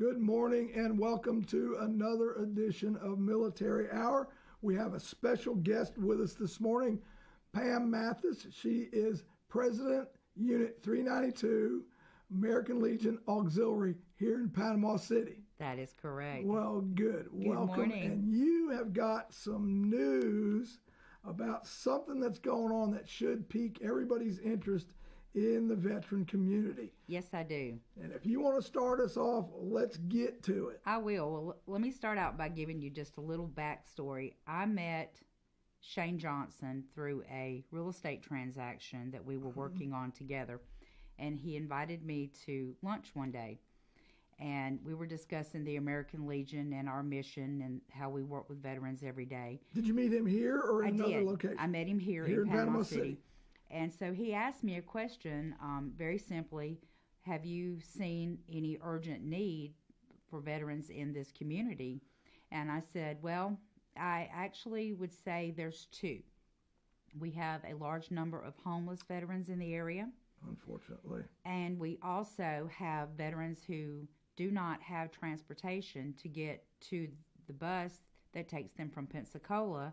Good morning and welcome to another edition of Military Hour. We have a special guest with us this morning, Pam Mathis. She is President, Unit 392, American Legion Auxiliary here in Panama City. That is correct. Well, good. Welcome. Morning. And you have got some news about something that's going on that should pique everybody's interest in the veteran community. Yes, I do. And if you want to start us off, let's get to it. I will. Well, let me start out by giving you just a little backstory. I met Shane Johnson through a real estate transaction that we were working on together, and he invited me to lunch one day. And we were discussing the American Legion and our mission and how we work with veterans every day. Did you meet him here or in another location? I met him here in Panama City. And so he asked me a question, very simply, have you seen any urgent need for veterans in this community? And I said, well, I actually would say there's two. We have a large number of homeless veterans in the area. Unfortunately. And we also have veterans who do not have transportation to get to the bus that takes them from Panama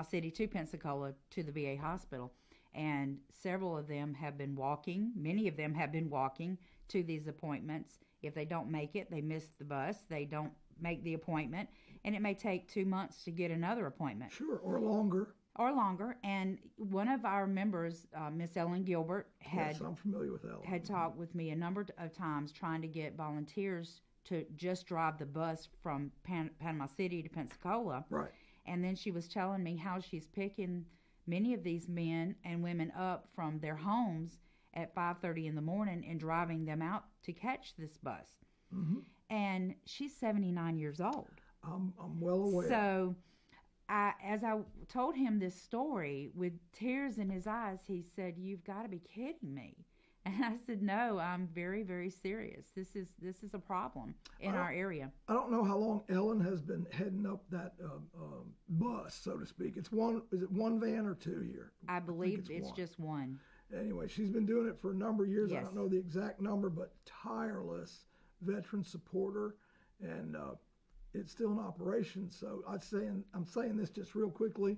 City to Pensacola to the VA hospital. And several of them have been walking. Many of them have been walking to these appointments. If they don't make it, they miss the bus. They don't make the appointment. And it may take 2 months to get another appointment. Sure, or longer. And one of our members, Miss Ellen Gilbert, Yes, I'm familiar with Ellen. had talked with me a number of times trying to get volunteers to just drive the bus from Panama City to Pensacola. Right. And then she was telling me how she's picking many of these men and women up from their homes at 5:30 in the morning and driving them out to catch this bus. Mm-hmm. And she's 79 years old. I'm well aware. So as I told him this story with tears in his eyes, he said, "You've got to be kidding me." And I said, "No, I'm very, very serious. This is a problem in our area." I don't know how long Ellen has been heading up that bus, so to speak. Is it one van or two here? I believe it's one. Just one. Anyway, she's been doing it for a number of years. Yes. I don't know the exact number, but tireless veteran supporter, and it's still in operation. So I'm saying this just real quickly.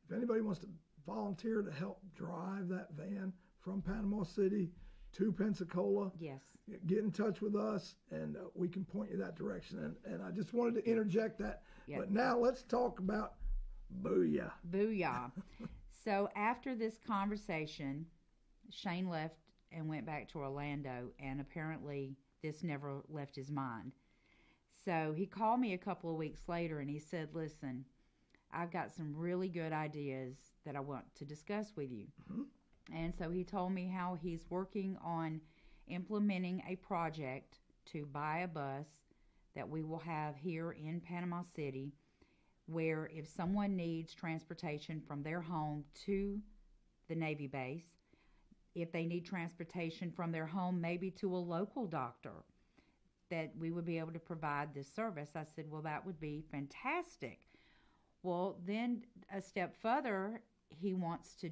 If anybody wants to volunteer to help drive that van from Panama City to Pensacola, yes, get in touch with us, and we can point you that direction. And I just wanted to interject that. Yep. But now let's talk about Booyah. Booyah. So after this conversation, Shane left and went back to Orlando, and apparently this never left his mind. So he called me a couple of weeks later, and he said, "Listen, I've got some really good ideas that I want to discuss with you." Mm-hmm. And so he told me how he's working on implementing a project to buy a bus that we will have here in Panama City, where if someone needs transportation from their home to the Navy base, if they need transportation from their home maybe to a local doctor, that we would be able to provide this service. I said, well, that would be fantastic. Well, then a step further, he wants to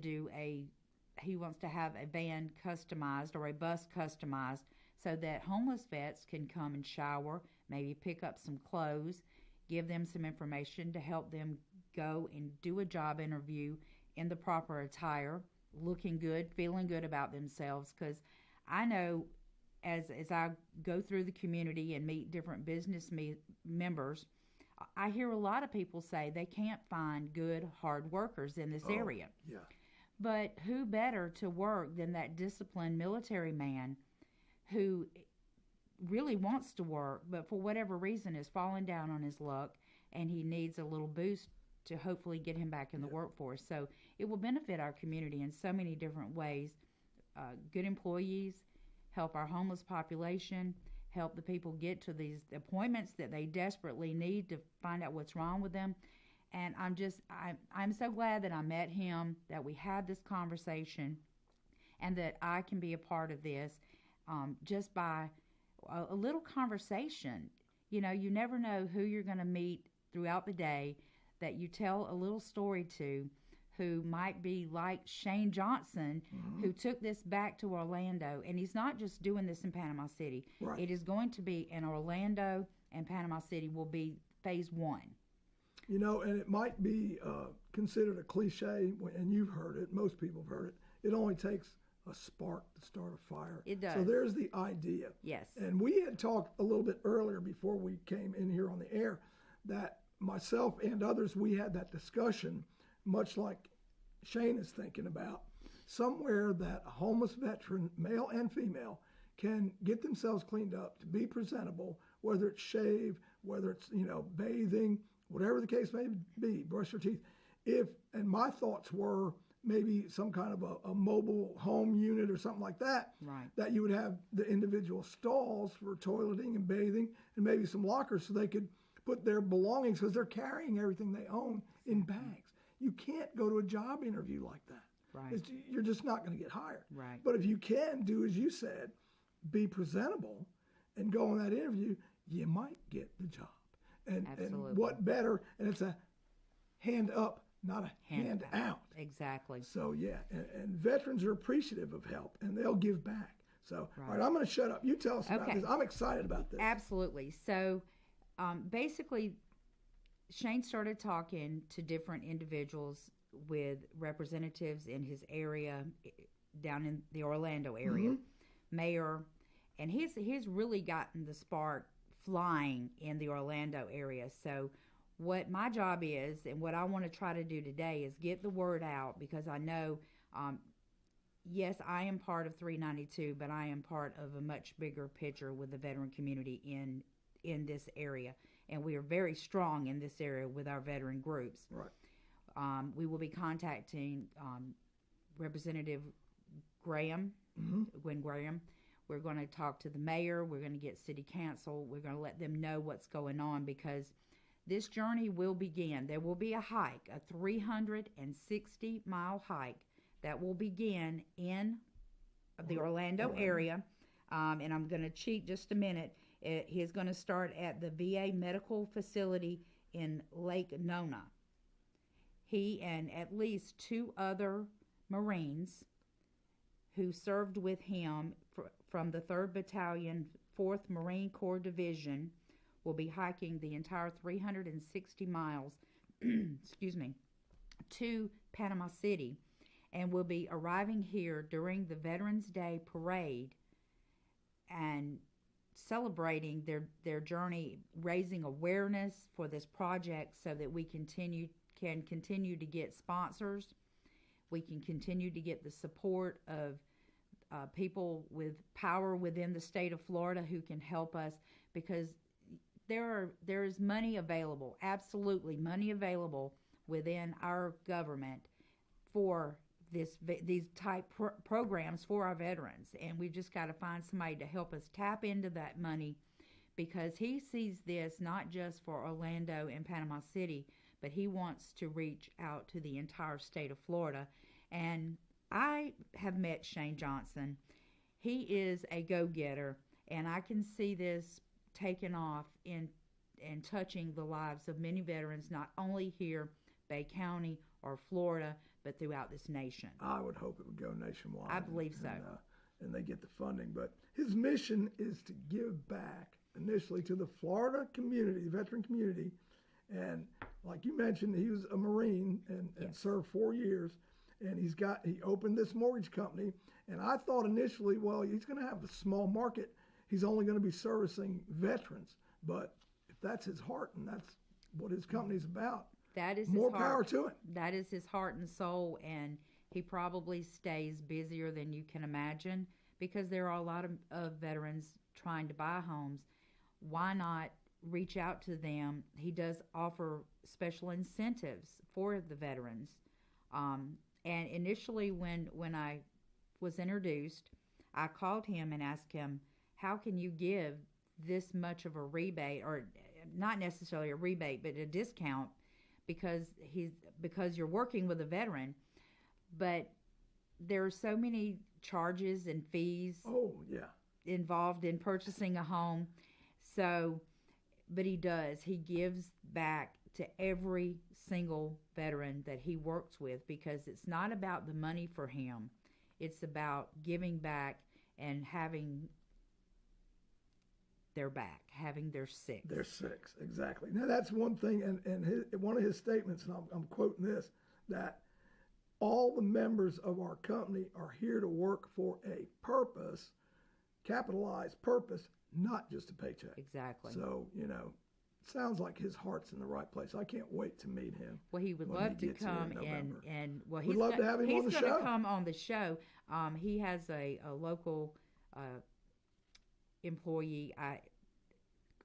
have a van customized or a bus customized so that homeless vets can come and shower, maybe pick up some clothes, give them some information to help them go and do a job interview in the proper attire, looking good, feeling good about themselves. Because I know as I go through the community and meet different business members, I hear a lot of people say they can't find good, hard workers in this area. Yeah. But who better to work than that disciplined military man who really wants to work, but for whatever reason is falling down on his luck, and he needs a little boost to hopefully get him back in the workforce. So it will benefit our community in so many different ways. Good employees, help our homeless population, help the people get to these appointments that they desperately need to find out what's wrong with them. And I'm so glad that I met him, that we had this conversation, and that I can be a part of this just by a little conversation. You know, you never know who you're going to meet throughout the day that you tell a little story to, who might be like Shane Johnson, who took this back to Orlando. And he's not just doing this in Panama City. Right. It is going to be in Orlando, and Panama City will be phase 1. You know, and it might be considered a cliche, and you've heard it, most people have heard it. It only takes a spark to start a fire. It does. So there's the idea. Yes. And we had talked a little bit earlier before we came in here on the air that myself and others, we had that discussion, much like Shane is thinking about, somewhere that a homeless veteran, male and female, can get themselves cleaned up to be presentable, whether it's shave, whether it's, bathing, whatever the case may be, brush your teeth. And my thoughts were maybe some kind of a mobile home unit or something like that, Right. that you would have the individual stalls for toileting and bathing and maybe some lockers so they could put their belongings, because they're carrying everything they own in bags. You can't go to a job interview like that. Right. You're just not going to get hired. Right. But if you can do as you said, be presentable and go on that interview, you might get the job. And what better? And it's a hand up, not a hand out. Exactly. So yeah, and veterans are appreciative of help, and they'll give back. So all right, I'm going to shut up. You tell us about this. I'm excited about this. Absolutely. So basically, Shane started talking to different individuals with representatives in his area, down in the Orlando area, mayor, and he's really gotten the spark flying in the Orlando area. So what my job is, and what I want to try to do today, is get the word out, because I know, yes, I am part of 392, but I am part of a much bigger picture with the veteran community in this area, and we are very strong in this area with our veteran groups. Right. We will be contacting Representative Graham, Gwen Graham. We're going to talk to the mayor. We're going to get city council. We're going to let them know what's going on, because this journey will begin. There will be a hike, a 360-mile hike that will begin in the Orlando area. And I'm going to cheat just a minute. He's going to start at the VA medical facility in Lake Nona. He and at least 2 other Marines who served with him from the 3rd Battalion, 4th Marine Corps Division, will be hiking the entire 360 miles to Panama City, and will be arriving here during the Veterans Day Parade and celebrating their journey, raising awareness for this project so that we can continue to get sponsors. We can continue to get the support of people with power within the state of Florida who can help us, because there is money available, absolutely money available within our government for these type programs for our veterans, and we've just got to find somebody to help us tap into that money, because he sees this not just for Orlando and Panama City, but he wants to reach out to the entire state of Florida. And I have met Shane Johnson. He is a go-getter, and I can see this taking off and touching the lives of many veterans, not only here, Bay County or Florida, but throughout this nation. I would hope it would go nationwide. I believe so. And they get the funding. But his mission is to give back initially to the Florida community, the veteran community. And like you mentioned, he was a Marine and served 4 years. And he opened this mortgage company. And I thought initially, well, he's going to have a small market. He's only going to be servicing veterans. But if that's his heart and that's what his company's about, that is more his heart. power to it. That is his heart and soul. And he probably stays busier than you can imagine, because there are a lot of veterans trying to buy homes. Why not reach out to them? He does offer special incentives for the veterans. And initially when I was introduced, I called him and asked him, how can you give this much of a rebate, or not necessarily a rebate, but a discount, because you're working with a veteran, but there are so many charges and fees involved in purchasing a home. So, but he gives back to every single veteran that he works with, because it's not about the money for him. It's about giving back and having their back, having their six. Their six, exactly. Now that's one thing, and one of his statements, and I'm quoting this, that all the members of our company are here to work for a purpose, capitalized purpose, not just a paycheck. Exactly. So, sounds like his heart's in the right place. I can't wait to meet him. Well, he would love to come and well, we'd love to have him on the show. He's going to come on the show. He has a local employee,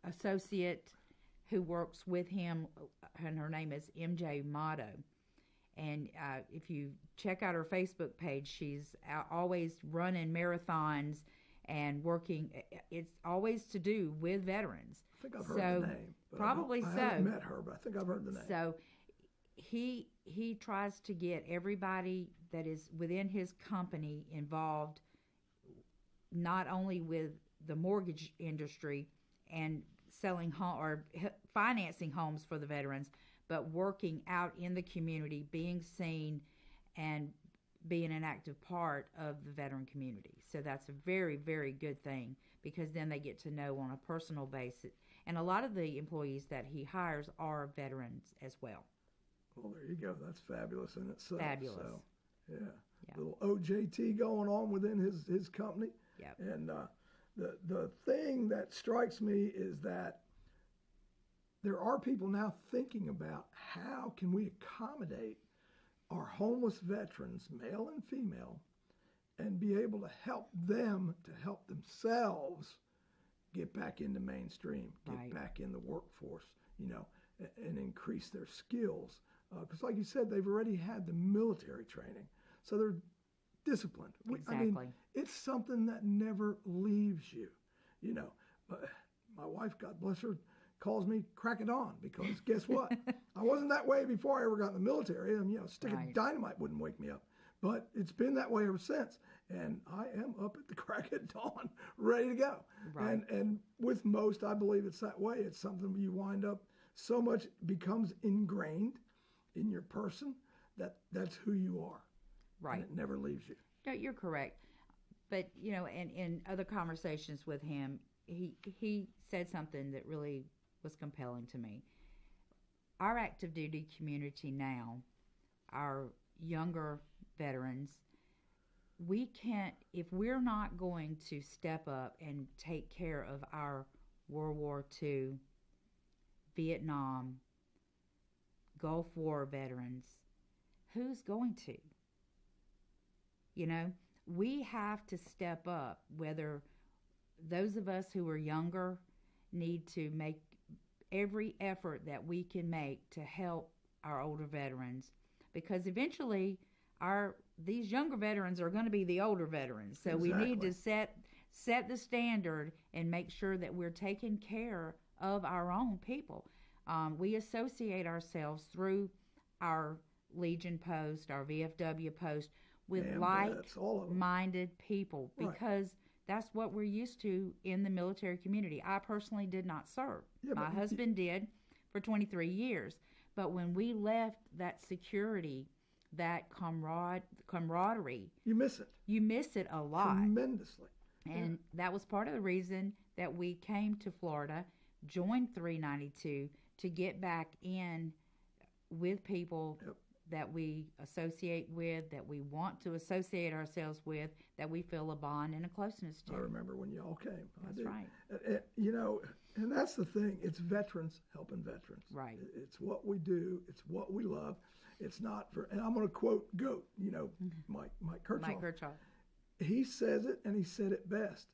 associate who works with him, and her name is MJ Motto. And if you check out her Facebook page, she's always running marathons and working. It's always to do with veterans. I think I've heard the name. Probably I haven't met her, but I think I've heard the name. So he tries to get everybody that is within his company involved, not only with the mortgage industry and selling home or financing homes for the veterans, but working out in the community, being seen and being an active part of the veteran community. So that's a very, very good thing, because then they get to know on a personal basis. And a lot of the employees that he hires are veterans as well. Well, there you go. That's fabulous in itself. Fabulous. So, yeah. Little OJT going on within his company. Yep. And the thing that strikes me is that there are people now thinking about how can we accommodate our homeless veterans, male and female, and be able to help them to help themselves get back into mainstream, get back in the workforce, and increase their skills. Because like you said, they've already had the military training, so they're disciplined. Exactly. I mean, it's something that never leaves you. My wife, God bless her, calls me crack it on, because guess what? I wasn't that way before I ever got in the military. A stick of dynamite wouldn't wake me up. But it's been that way ever since. And I am up at the crack of dawn, ready to go. Right. And with most, I believe it's that way. It's something you wind up, so much becomes ingrained in your person that that's who you are. Right. And it never leaves you. No, you're correct. But, in other conversations with him, he said something that really was compelling to me. Our active duty community now, our younger veterans, we can't, if we're not going to step up and take care of our World War II, Vietnam, Gulf War veterans, who's going to? We have to step up, whether those of us who are younger need to make every effort that we can make to help our older veterans, because eventually these younger veterans are going to be the older veterans. So Exactly. We need to set the standard and make sure that we're taking care of our own people. We associate ourselves through our Legion post, our VFW post, with like-minded people, because that's what we're used to in the military community. I personally did not serve. My husband did for 23 years. But when we left that security, that camaraderie, you miss it. You miss it a lot. Tremendously. And that was part of the reason that we came to Florida, joined 392, to get back in with people that we associate with, that we want to associate ourselves with, that we feel a bond and a closeness to. I remember when y'all came. That's right. And that's the thing. It's veterans helping veterans. Right. It's what we do. It's what we love. It's not for, and I'm going to quote GOAT, Mike Kirchhoff. Mike Kirchhoff. He says it, and he said it best.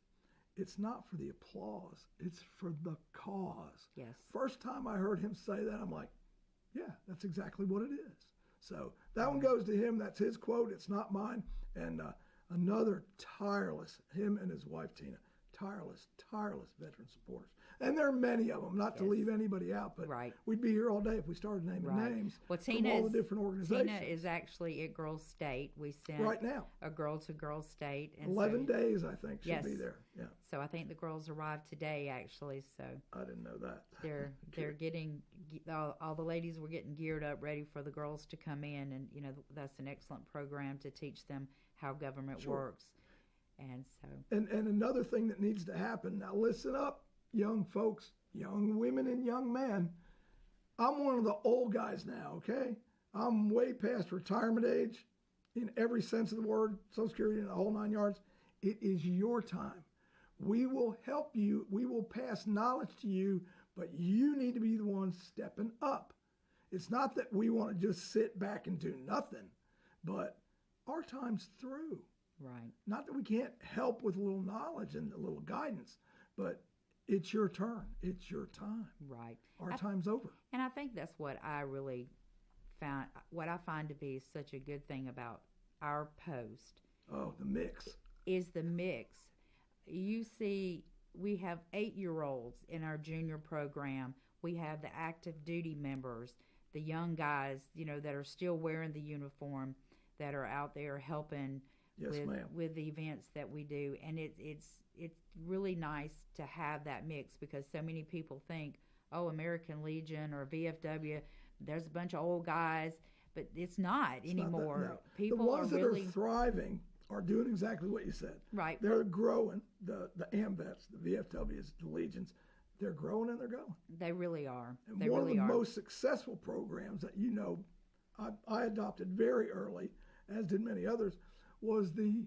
It's not for the applause. It's for the cause. Yes. First time I heard him say that, I'm like, yeah, that's exactly what it is. So that one goes to him. That's his quote. It's not mine. And another tireless, him and his wife, Tina, tireless veteran supporters. And there are many of them, not to Yes. leave anybody out, but Right. we'd be here all day if we started naming Right. names Well, from all the different organizations. Tina is actually at Girls State. We sent right now. a girl to Girls State. And 11 so, days, I think, should Yes. be there. Yeah, So I think the girls arrived today, actually. So I didn't know that. they're getting all the ladies were getting geared up, ready for the girls to come in, and that's an excellent program to teach them how government Sure. works. And so And another thing that needs to happen, now listen up, young folks, young women and young men. I'm one of the old guys now, okay? I'm way past retirement age in every sense of the word, Social Security and the whole 9 yards. It is your time. We will help you. We will pass knowledge to you, but you need to be the one stepping up. It's not that we want to just sit back and do nothing, but our time's through. right. Not that we can't help with a little knowledge and a little guidance, but it's your turn. It's your time. Right. Our time's over. And I think that's what I really found, what I find to be such a good thing about our post Oh, the mix. is the mix. You see, we have 8-year-olds in our junior program. We have the active duty members, the young guys, that are still wearing the uniform, that are out there helping Yes, ma'am. with the events that we do. And it's really nice to have that mix, because so many people think, oh, American Legion or VFW, there's a bunch of old guys, but it's not It's not that- anymore. no. People the ones are that really are thriving are doing exactly what you said. right. They're growing. The AMVETs, the VFWs, the Legions, they're growing and they're going. They really are. And They one really of the are. most successful programs that I adopted very early, as did many others, was the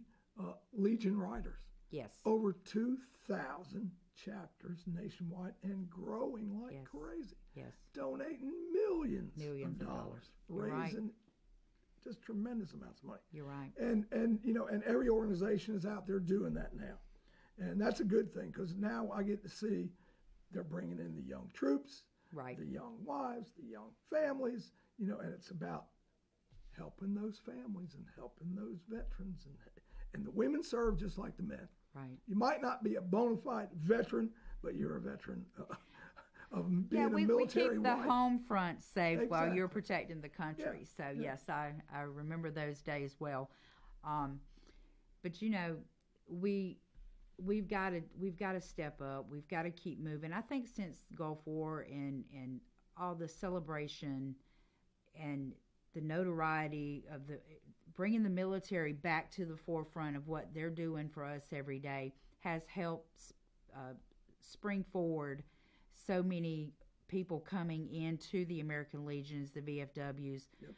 Legion Riders. Yes. Over 2,000 chapters nationwide and growing like Yes. crazy. Yes. Donating millions Millions of of dollars, dollars. You're right. raising just tremendous amounts of money. You're right. And every organization is out there doing that now. And that's a good thing, because now I get to see they're bringing in the young troops, Right. the young wives, the young families, and it's about helping those families and helping those veterans. And the women serve just like the men. Right. You might not be a bona fide veteran, but you're a veteran of being we a military keep the wife. home front safe while Exactly. you're protecting the country. So yes, I remember those days well. But we've got to step up. We've got to keep moving. I think since Gulf War and all the celebration and the notoriety of bringing the military back to the forefront of what they're doing for us every day has helped spring forward so many people coming into the American Legions, the VFWs, Yep.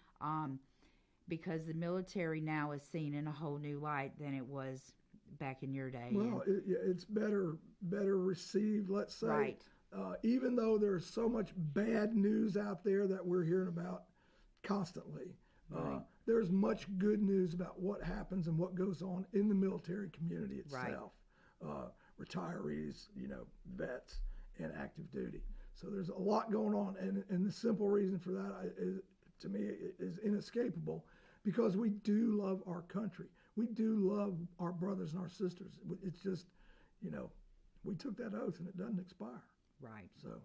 Because the military now is seen in a whole new light than it was back in your day. Well, it's better received, let's say. Right. Even though there's so much bad news out there that we're hearing about constantly, Right. there's much good news about what happens and what goes on in the military community itself. Retirees, vets, and active duty. So there's a lot going on, and the simple reason for that is, to me, is inescapable, because we do love our country. We do love our brothers and our sisters. It's just, we took that oath and it doesn't expire. Right. So,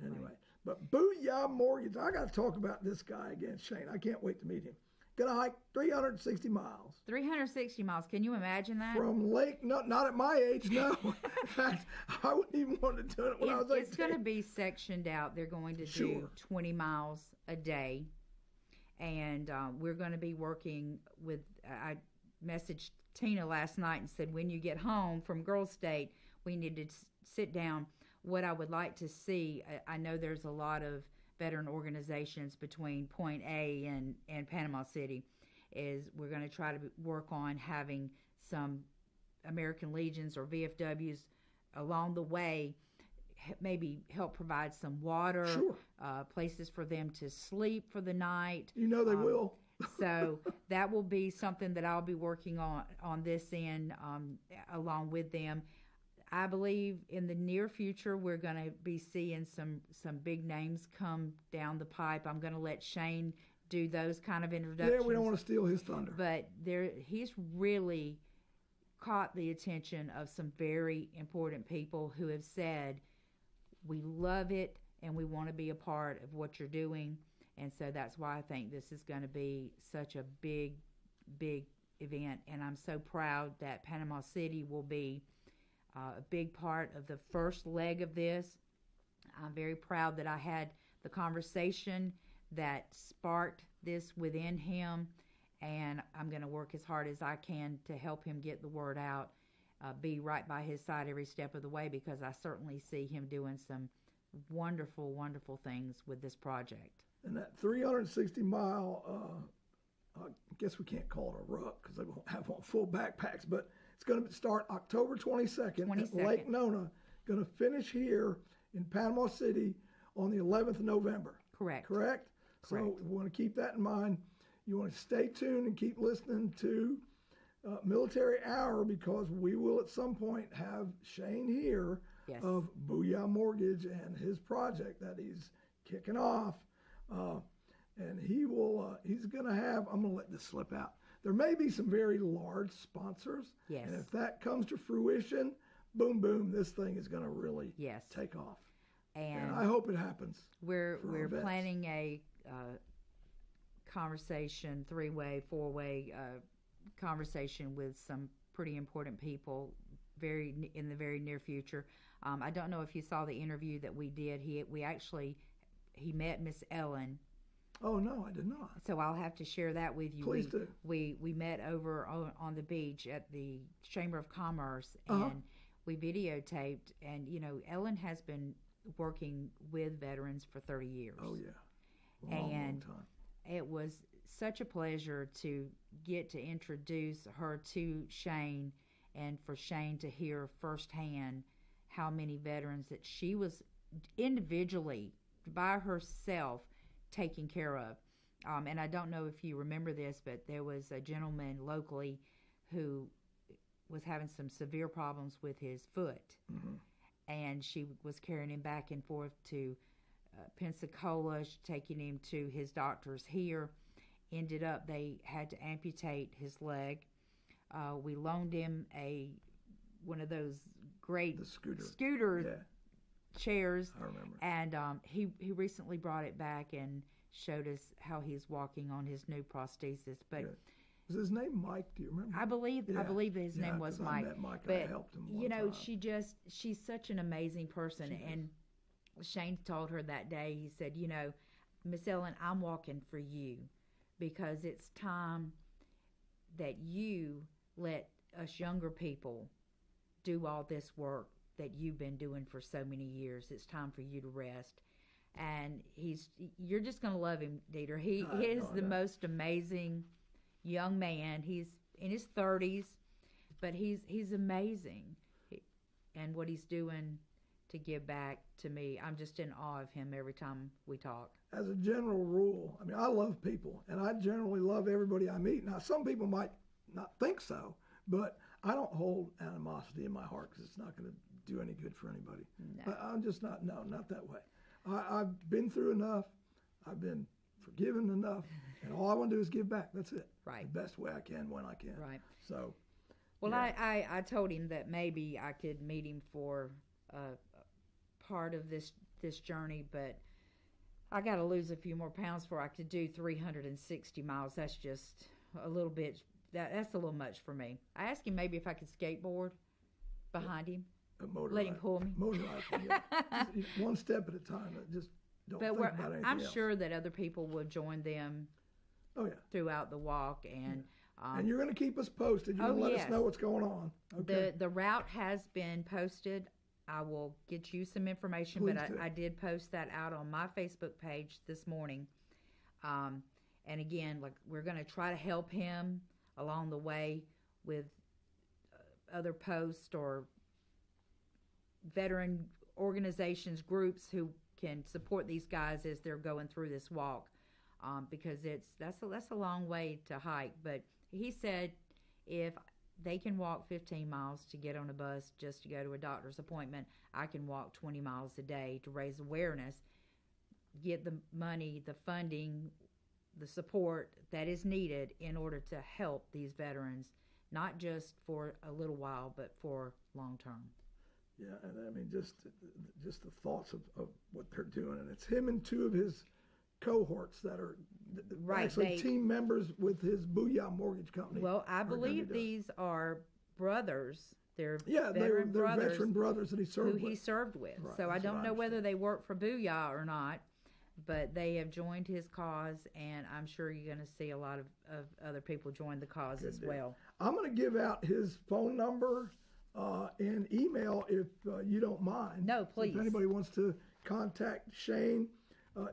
anyway. Right. But Booyah Mortgage, I got to talk about this guy again, Shane. I can't wait to meet him. Gonna hike 360 miles 360 miles. Can you imagine that? from Lake. Not at my age, no. In fact, I wouldn't even want to do it when I was 18. It's going to be sectioned out. They're going to do Sure. 20 miles a day. And we're going to be working with, I messaged Tina last night and said, when you get home from Girls State, we need to sit down. What I would like to see, I know there's a lot of veteran organizations between Point A and Panama City, is we're going to try to work on having some American Legions or VFWs along the way, maybe help provide some water, Sure. Places for them to sleep for the night. They will. So that will be something that I'll be working on this end along with them. I believe in the near future we're going to be seeing some big names come down the pipe. I'm going to let Shane do those kind of introductions. Yeah, we don't want to steal his thunder. But he's really caught the attention of some very important people who have said, we love it and we want to be a part of what you're doing. And so that's why I think this is going to be such a big, big event. And I'm so proud that Panama City will be a big part of the first leg of this. I'm very proud that I had the conversation that sparked this within him, and I'm going to work as hard as I can to help him get the word out, be right by his side every step of the way, because I certainly see him doing some wonderful, wonderful things with this project. And that 360-mile, I guess we can't call it a ruck because they won't have on full backpacks, but it's going to start October 22nd at Lake Nona, going to finish here in Panama City on the 11th of November. Correct. Correct? So we want to keep that in mind. You want to stay tuned and keep listening to Military Hour, because we will at some point have Shane here of Booyah Mortgage and his project that he's kicking off. And he will, he's going to have, I'm going to let this slip out. There may be some very large sponsors. Yes. And if that comes to fruition, boom, boom, this thing is going to really take off. And I hope it happens. We're planning a conversation, 3-way, 4-way conversation with some pretty important people in the very near future. I don't know if you saw the interview that we did. He met Miss Ellen. Oh, no, I did not. So I'll have to share that with you. Please do. We met over on the beach at the Chamber of Commerce, and we videotaped. And, you know, Ellen has been working with veterans for 30 years. Oh, yeah. Long time. It was such a pleasure to get to introduce her to Shane, and for Shane to hear firsthand how many veterans that she was individually, by herself, taking care of. And I don't know if you remember this, but there was a gentleman locally who was having some severe problems with his foot. Mm-hmm. And she was carrying him back and forth to Pensacola, taking him to his doctors here. Ended up, they had to amputate his leg. We loaned him one of those great scooter chairs. I remember. And he recently brought it back and showed us how he's walking on his new prosthesis. But was his name Mike? Do you remember? I believe his name was Mike. I met Mike. But I helped him one time. She's such an amazing person. And Shane told her that day, he said, you know, Miss Ellen, I'm walking for you, because it's time that you let us younger people do all this work that you've been doing for so many years. It's time for you to rest. And you're just going to love him, Dieter. He is the most amazing young man. He's in his 30s, but he's amazing. And what he's doing to give back to me, I'm just in awe of him every time we talk. As a general rule, I mean, I love people, and I generally love everybody I meet. Now, some people might not think so, but I don't hold animosity in my heart, because it's not going to do any good for anybody. No. I'm just not that way. I've been through enough. I've been forgiven enough, and all I want to do is give back. That's it. Right. The best way I can, when I can. Right. So. Well, yeah. I told him that maybe I could meet him for part of this journey, but I got to lose a few more pounds before I could do 360 miles. That's just a little bit. That's a little much for me. I asked him maybe if I could skateboard behind him. Let him pull me. Motorizing, yeah. One step at a time. Just don't think about anything I'm else. sure that other people will join them. Oh, yeah. Throughout the walk, and and you're going to keep us posted. You're going to let us know what's going on. Okay. The route has been posted. I will get you some information, Please but do. I did post that out on my Facebook page this morning. And again, like, we're going to try to help him along the way with other posts or veteran organizations, groups who can support these guys as they're going through this walk, because that's a long way to hike. But he said if they can walk 15 miles to get on a bus just to go to a doctor's appointment, I can walk 20 miles a day to raise awareness, get the money, the funding, the support that is needed in order to help these veterans, not just for a little while, but for long term. Yeah, and I mean, just the thoughts of what they're doing. And it's him and two of his cohorts that are actually team members with his Booyah Mortgage Company. Well, I believe these are brothers. They're they're veteran brothers that he served with. Right, so I don't know whether they work for Booyah or not, but they have joined his cause, and I'm sure you're going to see a lot of other people join the cause as well. I'm going to give out his phone number and email if you don't mind. No, please. If anybody wants to contact Shane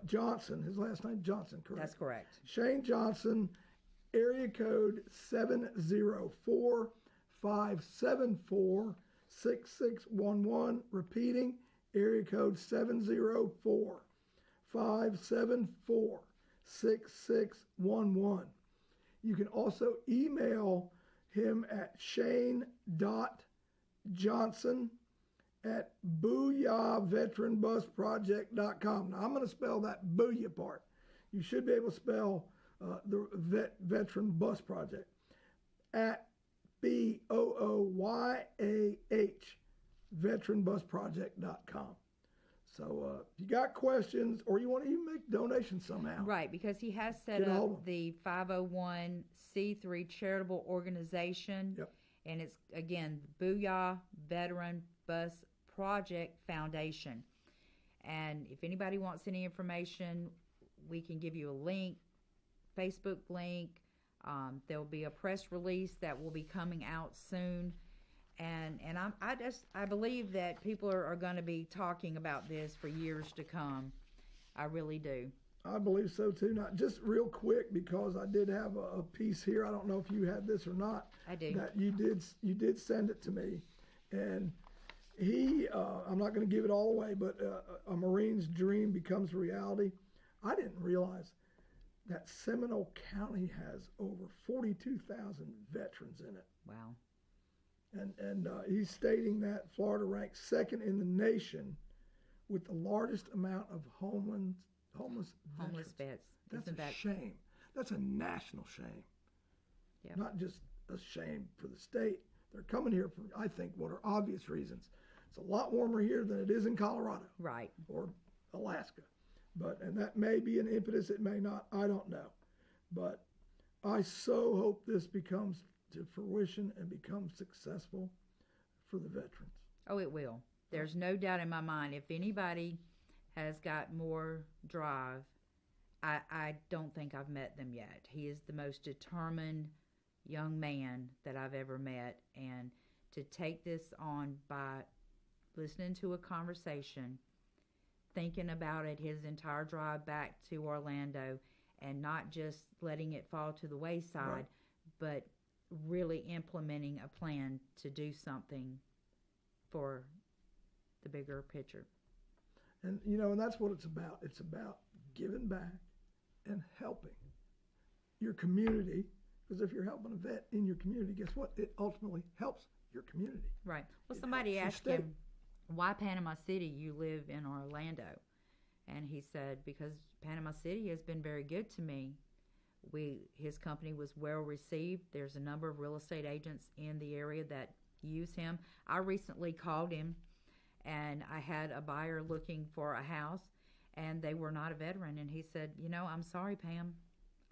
Johnson, his last name Johnson, correct? That's correct. Shane Johnson, area code 704-574-6611. Repeating, area code 704-574-6611. You can also email him at shane.johnson@booyahveteranbusproject.com. Now, I'm going to spell that booyah part. You should be able to spell the Veteran Bus Project at BOOYAH, veteranbusproject.com. So if you got questions or you want to even make donations somehow. Right, because he has set up the 501c3 charitable organization. Yep. And it's, again, Booyah Veteran Bus Project Foundation. And if anybody wants any information, we can give you a link, Facebook link. There will be a press release that will be coming out soon. And I believe that people are going to be talking about this for years to come. I really do. I believe so too. Not just real quick, because I did have a piece here. I don't know if you had this or not. I do. That you did send it to me, and I'm not going to give it all away, but a Marine's dream becomes reality. I didn't realize that Seminole County has over 42,000 veterans in it. Wow. And he's stating that Florida ranks second in the nation with the largest amount of homeless vets. That's a shame. That's a national shame. Yep. Not just a shame for the state. They're coming here for, I think, what are obvious reasons. It's a lot warmer here than it is in Colorado. Right. Or Alaska. And that may be an impetus, it may not, I don't know. But I so hope this becomes to fruition and becomes successful for the veterans. Oh, it will. There's no doubt in my mind. If anybody has got more drive, I don't think I've met them yet. He is the most determined young man that I've ever met. And to take this on by listening to a conversation, thinking about it his entire drive back to Orlando, and not just letting it fall to the wayside, right, but really implementing a plan to do something for the bigger picture. And, and that's what it's about. It's about giving back and helping your community. Because if you're helping a vet in your community, guess what? It ultimately helps your community. Right. Well, somebody asked him, why Panama City? You live in Orlando. And he said, because Panama City has been very good to me. His company was well received. There's a number of real estate agents in the area that use him. I recently called him, and I had a buyer looking for a house, and they were not a veteran. And he said, I'm sorry, Pam,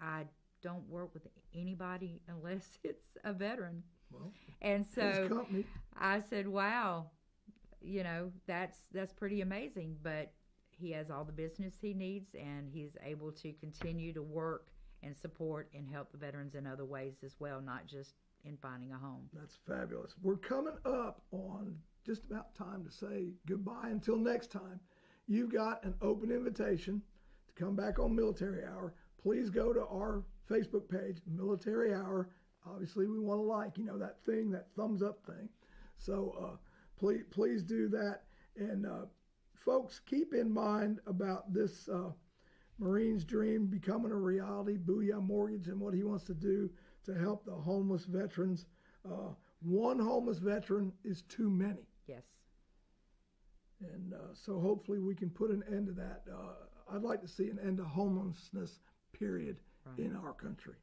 I don't work with anybody unless it's a veteran. Well, and so company. I said, wow, that's pretty amazing. But he has all the business he needs, and he's able to continue to work and support and help the veterans in other ways as well, not just in finding a home. That's fabulous. We're coming up on just about time to say goodbye until next time. You've got an open invitation to come back on Military Hour. Please go to our Facebook page, Military Hour. Obviously, we want to that thing, that thumbs up thing. So please do that. And folks, keep in mind about this Marine's dream becoming a reality, Booyah Mortgage, and what he wants to do to help the homeless veterans. One homeless veteran is too many. Yes. And so hopefully we can put an end to that. I'd like to see an end to homelessness, period, in our country.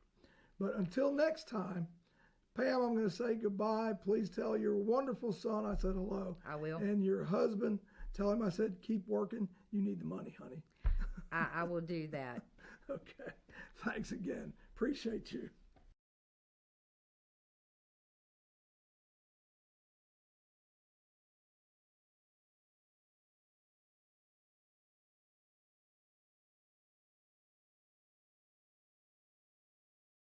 But until next time, Pam, I'm going to say goodbye. Please tell your wonderful son I said hello. I will. And your husband, tell him I said keep working. You need the money, honey. I will do that. Okay. Thanks again. Appreciate you.